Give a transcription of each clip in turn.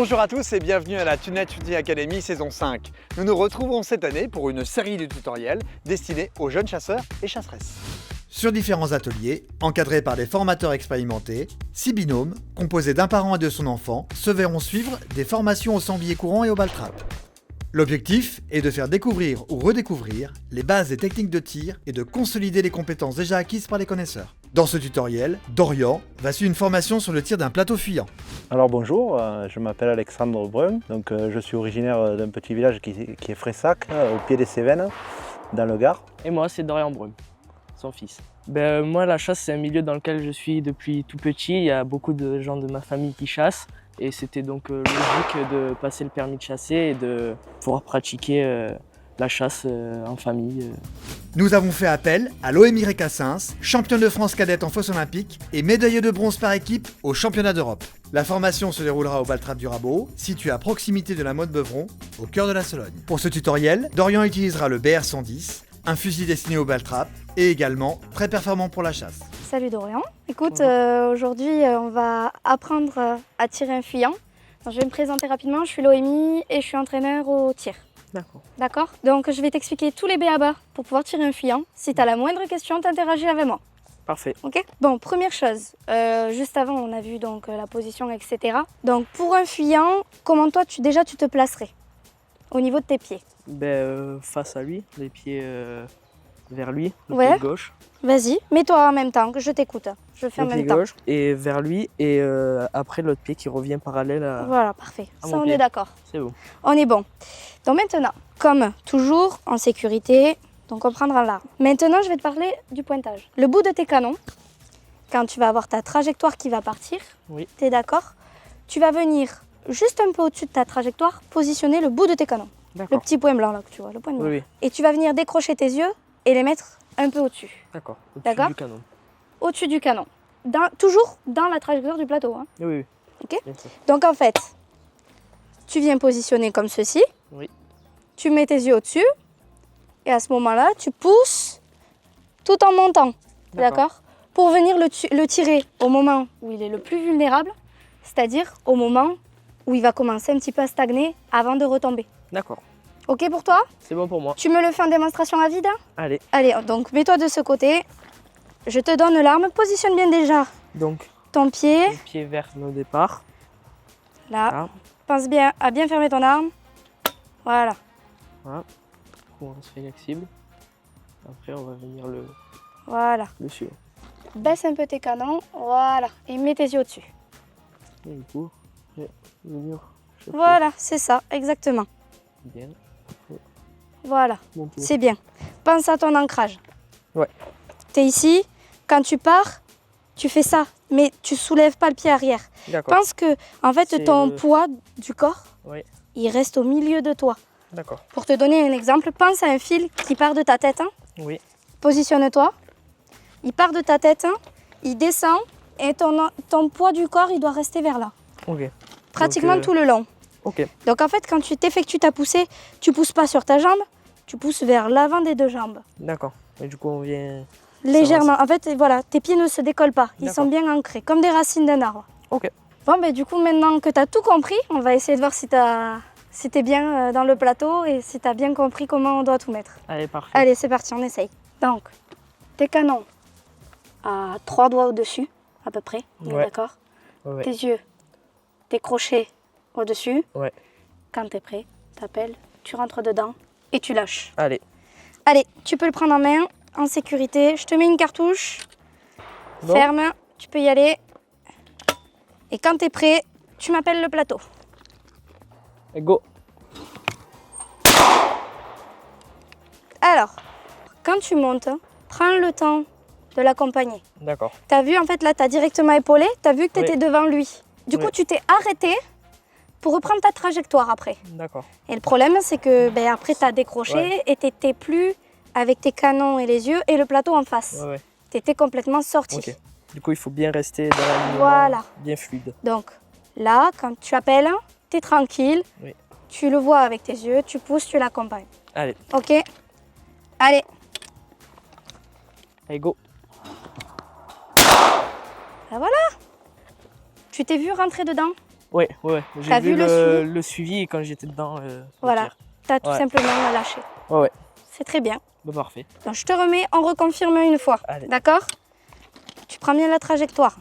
Bonjour à tous et bienvenue à la Tunet Shooting Academy saison 5. Nous nous retrouvons cette année pour une série de tutoriels destinés aux jeunes chasseurs et chasseresses. Sur différents ateliers, encadrés par des formateurs expérimentés, 6 binômes, composés d'un parent et de son enfant, se verront suivre des formations au sanglier courant et au ball-trap. L'objectif est de faire découvrir ou redécouvrir les bases des techniques de tir et de consolider les compétences déjà acquises par les connaisseurs. Dans ce tutoriel, Dorian va suivre une formation sur le tir d'un plateau fuyant. Alors bonjour, je m'appelle Alexandre Brun, je suis originaire d'un petit village qui est Fressac, au pied des Cévennes, dans le Gard. Et moi c'est Dorian Brun, son fils. Moi la chasse c'est un milieu dans lequel je suis depuis tout petit, il y a beaucoup de gens de ma famille qui chassent et c'était donc logique de passer le permis de chasser et de pouvoir pratiquer la chasse en famille. Nous avons fait appel à Loémie Cassens, championne de France cadette en fosse olympique et médaillée de bronze par équipe aux championnats d'Europe. La formation se déroulera au ball-trap du Rabot, situé à proximité de la Motte Beuvron, au cœur de la Sologne. Pour ce tutoriel, Dorian utilisera le BR110, un fusil destiné au ball-trap et également très performant pour la chasse. Salut Dorian, écoute, aujourd'hui on va apprendre à tirer un fuyant. Donc, je vais me présenter rapidement, je suis Loémie et je suis entraîneur au tir. D'accord. D'accord. Donc je vais t'expliquer tous les b.a.-ba pour pouvoir tirer un fuyant. Si tu as la moindre question, t'interagis avec moi. Parfait. Ok. Bon, première chose, juste avant on a vu donc la position, etc. Donc pour un fuyant, comment toi tu te placerais au niveau de tes pieds? Face à lui, les pieds vers lui, le Ouais. pied gauche. Vas-y, mets-toi en même temps, que je t'écoute. Je fais en Le même pied temps. gauche et vers lui et après l'autre pied qui revient parallèle à... Voilà, parfait. à Ça mon on pied. est d'accord. C'est bon. On est bon. Donc maintenant, comme toujours, en sécurité, donc on prendra l'arme. Maintenant, je vais te parler du pointage. Le bout de tes canons, quand tu vas avoir ta trajectoire qui va partir, Oui. tu es d'accord? Tu vas venir juste un peu au-dessus de ta trajectoire, positionner le bout de tes canons. Le D'accord. petit point blanc là que tu vois, le point noir. Oui, oui. Et tu vas venir décrocher tes yeux et les mettre un peu au-dessus. D'accord. D'accord. Du canon. Au-dessus du canon. Toujours dans la trajectoire du plateau. Hein. Oui, oui. Ok. Bien sûr. Donc en fait, tu viens positionner comme ceci. Oui. Tu mets tes yeux au-dessus. Et à ce moment-là, tu pousses tout en montant. D'accord. Pour venir le tirer au moment où il est le plus vulnérable, c'est-à-dire au moment où il va commencer un petit peu à stagner avant de retomber. D'accord. Ok pour toi? C'est bon pour moi. Tu me le fais en démonstration à vide? Allez. Allez, donc mets-toi de ce côté. Je te donne l'arme. Positionne bien déjà Donc, ton pied. le pied vers le départ. Là. Là. Pense bien à bien fermer ton arme. Voilà. Voilà. On reste flexible. Après, on va venir Voilà. le suivre. Baisse un peu tes canons. Voilà. Et mets tes yeux au-dessus. Et du coup, je vais venir chercher Voilà, c'est ça, exactement. bien. Voilà, Monter. c'est bien. Pense à ton ancrage. Ouais. Tu es ici. Quand tu pars, tu fais ça. Mais tu soulèves pas le pied arrière. D'accord. Pense que, en fait, C'est ton le- poids du corps, Oui. il reste au milieu de toi. D'accord. Pour te donner un exemple, pense à un fil qui part de ta tête. Hein. Oui. Positionne-toi. Il part de ta tête, hein, il descend et ton poids du corps, il doit rester vers là. Ok. Pratiquement Donc, tout le long. Ok. Donc en fait, quand tu t'effectues ta poussée, tu pousses pas sur ta jambe, tu pousses vers l'avant des deux jambes. D'accord. Et du coup, on vient. Légèrement. En fait, voilà, tes pieds ne se décollent pas. Ils sont D'accord. bien ancrés, comme des racines d'un arbre. Ok. Bon, du coup, maintenant que tu as tout compris, on va essayer de voir si tu es bien dans le plateau et si tu as bien compris comment on doit tout mettre. Allez, parfait. Allez, c'est parti, on essaye. Donc, tes canons à 3 doigts au-dessus, à peu près. On est Ouais. d'accord? Ouais. Tes yeux, tes crochets au-dessus. Ouais. Quand tu es prêt, tu appelles, tu rentres dedans et tu lâches. Allez. Allez, tu peux le prendre en main, en sécurité. Je te mets une cartouche. Bon. Ferme, tu peux y aller. Et quand tu es prêt, tu m'appelles le plateau. Et go. Alors, quand tu montes, prends le temps de l'accompagner. D'accord. Tu as vu, en fait, là, tu as directement épaulé, tu as vu que tu étais Oui. devant lui. Du coup, Oui. tu t'es arrêté pour reprendre ta trajectoire après. D'accord. Et le problème, c'est que après, tu as décroché Ouais. et tu n'étais plus avec tes canons et les yeux et le plateau en face. Ouais, ouais. Tu étais complètement sorti. Ok. Du coup, il faut bien rester dans l'alignement. Voilà. Bien fluide. Donc là, quand tu appelles, tu es tranquille. Oui. Tu le vois avec tes yeux, tu pousses, tu l'accompagnes. Allez. Ok? Allez. Allez, go. Ben voilà. Tu t'es vu rentrer dedans? Ouais, ouais. J'ai T'as vu vu le le suivi et quand j'étais dedans. Le Voilà. tir. Tu as tout Ouais. simplement lâché. Ouais, ouais. C'est très bien. Bah, parfait. Donc, je te remets en reconfirmant une fois. Allez. D'accord? Tu prends bien la trajectoire.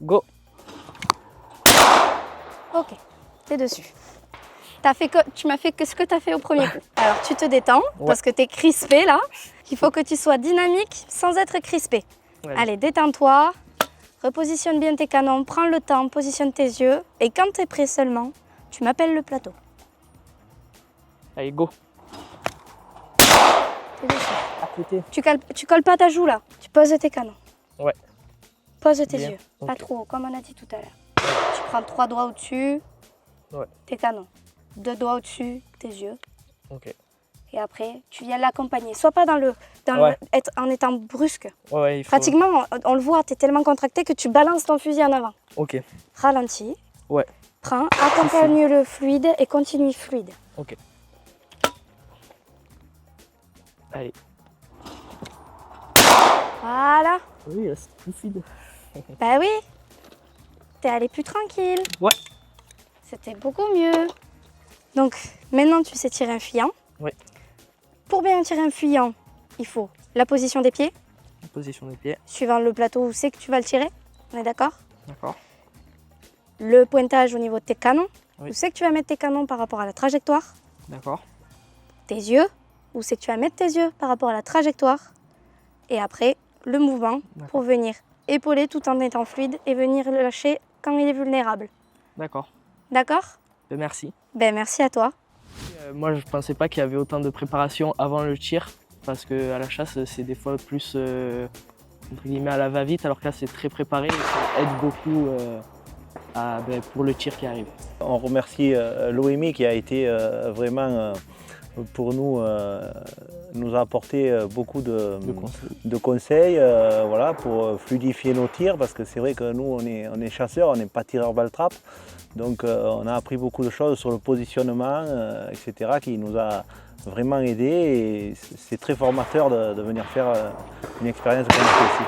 Go. Ok, t'es dessus. Tu m'as fait que ce que tu as fait au premier coup. Alors tu te détends Ouais. parce que tu es crispé là. Il faut que tu sois dynamique sans être crispé. Ouais. Allez, détends-toi. Repositionne bien tes canons. Prends le temps, positionne tes yeux. Et quand tu es prêt seulement, tu m'appelles le plateau. Allez, go. T'es dessus. À côté. Tu colles pas ta joue là. Tu poses tes canons. Ouais. Pose tes Bien. yeux. Pas Ok. trop haut, comme on a dit tout à l'heure. Tu prends 3 doigts au-dessus. Ouais. Tes canons. 2 doigts au-dessus, tes yeux. Ok. Et après, tu viens l'accompagner. Sois pas en étant brusque. Ouais, il faut. Pratiquement, on le voit, tu es tellement contracté que tu balances ton fusil en avant. Ok. Ralentis. Ouais. Prends, accompagne le fluide et continue fluide. Ok. Allez. Voilà. Oui, là, c'est plus fluide. Bah oui. T'es allé plus tranquille. Ouais. C'était beaucoup mieux. Donc, maintenant, tu sais tirer un fuyant. Ouais. Pour bien tirer un fuyant, il faut la position des pieds, Position des pieds. suivant le plateau où c'est que tu vas le tirer. On est d'accord? D'accord. Le pointage au niveau de tes canons. Oui. Où c'est que tu vas mettre tes canons par rapport à la trajectoire. D'accord. Tes yeux. Où c'est que tu vas mettre tes yeux par rapport à la trajectoire. Et après, le mouvement D'accord. pour venir épauler tout en étant fluide et venir le lâcher quand il est vulnérable. D'accord. D'accord? Merci. Ben merci à toi. Moi, je pensais pas qu'il y avait autant de préparation avant le tir, parce que à la chasse, c'est des fois plus entre guillemets à la va-vite, alors que là, c'est très préparé et ça aide beaucoup pour le tir qui arrive. On remercie l'OMI qui a été vraiment pour nous a apporté beaucoup de conseils voilà, pour fluidifier nos tirs, parce que c'est vrai que nous on est chasseurs, on n'est pas tireurs balle-trappe, donc on a appris beaucoup de choses sur le positionnement, etc., qui nous a vraiment aidé, et c'est très formateur de venir faire une expérience comme celle-ci.